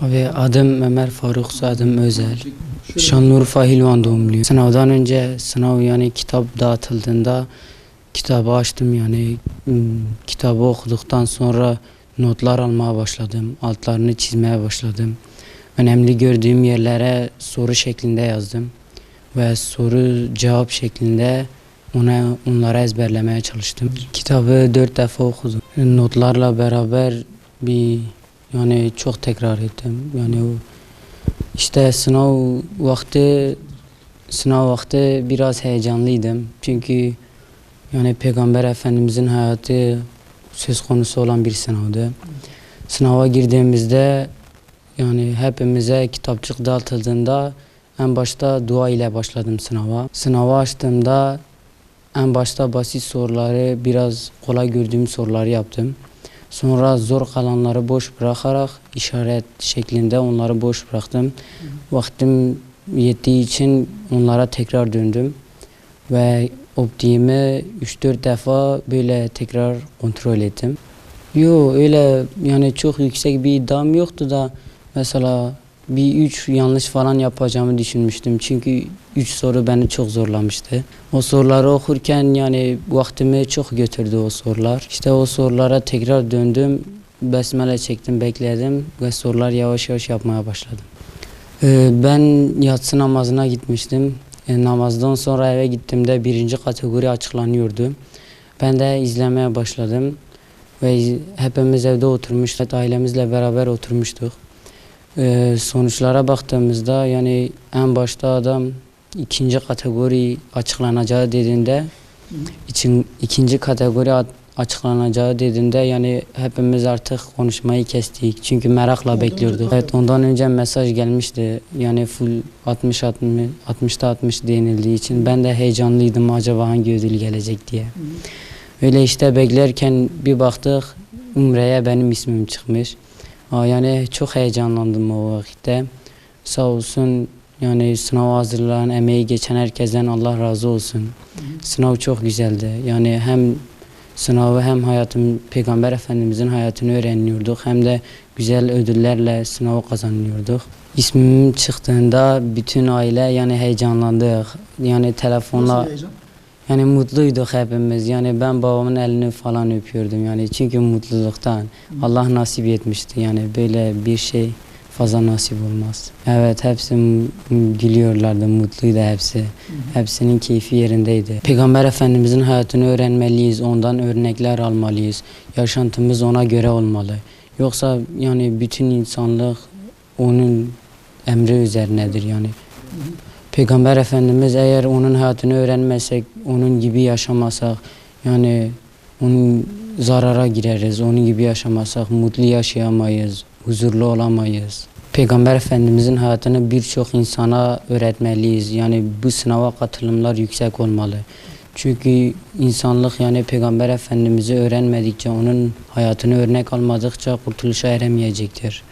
Abi adım Ömer Faruk, soyadım Özel. Şanlıurfa Hilvan doğumluyum. Sınavdan önce kitap dağıtıldığında kitabı açtım kitabı okuduktan sonra notlar almaya başladım. Altlarını çizmeye başladım. Önemli gördüğüm yerlere soru şeklinde yazdım ve soru cevap şeklinde onları ezberlemeye çalıştım. Kitabı 4 defa okudum. Notlarla beraber çok tekrar ettim. İşte sınav vakti biraz heyecanlıydım. Çünkü Peygamber Efendimizin hayatı söz konusu olan bir sınavdı. Sınava girdiğimizde hepimize kitapçık dağıtıldığında en başta dua ile başladım sınava. Sınavı açtığımda en başta basit soruları, biraz kolay gördüğüm soruları yaptım. Sonra zor kalanları boş bırakarak işaret şeklinde onları boş bıraktım. Vaktim yettiği için onlara tekrar döndüm ve optiğimi 3-4 defa böyle tekrar kontrol ettim. Öyle çok yüksek bir iddiam yoktu da mesela bir 3 yanlış falan yapacağımı düşünmüştüm. Çünkü 3 soru beni çok zorlamıştı. O soruları okurken vaktimi çok götürdü o sorular. İşte o sorulara tekrar döndüm. Besmele çektim, bekledim ve sorular yavaş yavaş yapmaya başladım. Ben yatsı namazına gitmiştim. Namazdan sonra eve gittiğimde 1. kategori açıklanıyordu. Ben de izlemeye başladım. Ve hepimiz evde oturmuştuk. Ailemizle beraber oturmuştuk. Sonuçlara baktığımızda en başta adam 2. kategori açıklanacağı dediğinde ikinci kategori açıklanacağı dediğinde hepimiz artık konuşmayı kestik. Çünkü merakla bekliyorduk. Evet, ondan önce mesaj gelmişti. Full 60'ta 60 denildiği için ben de heyecanlıydım, acaba hangi ödül gelecek diye. Öyle işte beklerken bir baktık Umre'ye benim ismim çıkmış. Çok heyecanlandım o vakitte. Sağ olsun sınava hazırlanan, emeği geçen herkesten Allah razı olsun. Sınav çok güzeldi. Hem sınavı hem Peygamber Efendimizin hayatını öğreniyorduk hem de güzel ödüllerle sınavı kazanıyorduk. İsmim çıktığında bütün aile heyecanlandık. Telefonla mutluyduk hepimiz. Ben babamın elini falan öpüyordum çünkü mutluluktan. Allah nasip etmişti. Böyle bir şey fazla nasip olmaz. Evet, hepsi gülüyorlardı, mutluydu hepsi. Hepsinin keyfi yerindeydi. Peygamber Efendimizin hayatını öğrenmeliyiz, ondan örnekler almalıyız. Yaşantımız ona göre olmalı. Yoksa bütün insanlık onun emri üzerinedir Peygamber Efendimiz eğer onun hayatını öğrenmezsek, onun gibi yaşamasak, onun zarara gireriz, onun gibi yaşamasak mutlu yaşayamayız, huzurlu olamayız. Peygamber Efendimizin hayatını birçok insana öğretmeliyiz. Bu sınava katılımlar yüksek olmalı. Çünkü insanlık Peygamber Efendimiz'i öğrenmedikçe, onun hayatını örnek almadıkça kurtuluşa eremeyecektir.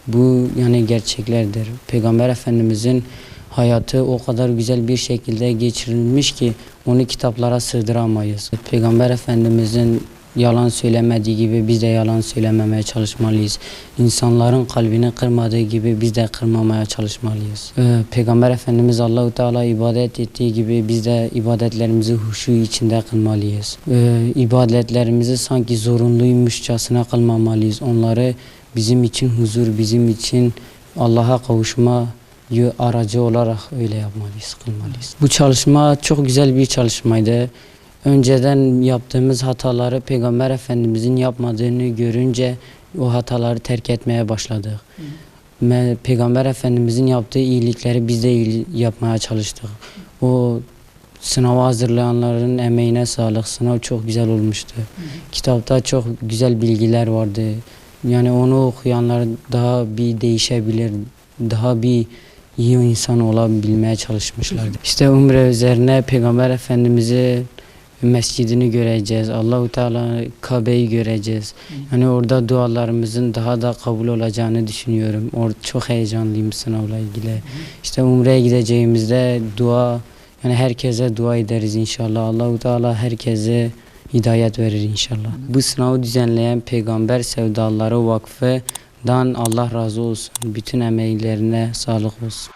Bu gerçeklerdir. Peygamber Efendimizin hayatı o kadar güzel bir şekilde geçirilmiş ki onu kitaplara sığdıramayız. Peygamber Efendimizin yalan söylemediği gibi biz de yalan söylememeye çalışmalıyız. İnsanların kalbini kırmadığı gibi biz de kırmamaya çalışmalıyız. Peygamber Efendimiz Allah-u Teala ibadet ettiği gibi biz de ibadetlerimizi huşu içinde kılmalıyız. İbadetlerimizi sanki zorunluymuşçasına kılmamalıyız. Onları bizim için huzur, bizim için Allah'a kavuşma aracı olarak öyle yapmalıyız, kılmalıyız. Bu çalışma çok güzel bir çalışmaydı. Önceden yaptığımız hataları Peygamber Efendimizin yapmadığını görünce o hataları terk etmeye başladık. Peygamber Efendimizin yaptığı iyilikleri biz de yapmaya çalıştık. O sınava hazırlayanların emeğine sağlık. Sınav çok güzel olmuştu. Kitapta çok güzel bilgiler vardı. Onu okuyanlar daha bir değişebilir, daha bir iyi insan olabilmeye çalışmışlardı. İşte Umre üzerine Peygamber Efendimiz'i mescidini göreceğiz. Allahu Teala Kabe'yi göreceğiz. Orada dualarımızın daha da kabul olacağını düşünüyorum. Çok heyecanlıyım sınavla ilgili. İşte Umre'ye gideceğimizde herkese dua ederiz inşallah. Allahu Teala herkese hidayet verir inşallah. Bu sınavı düzenleyen Peygamber Sevdaları Vakfı Allah razı olsun. Bütün emeklerine sağlık olsun.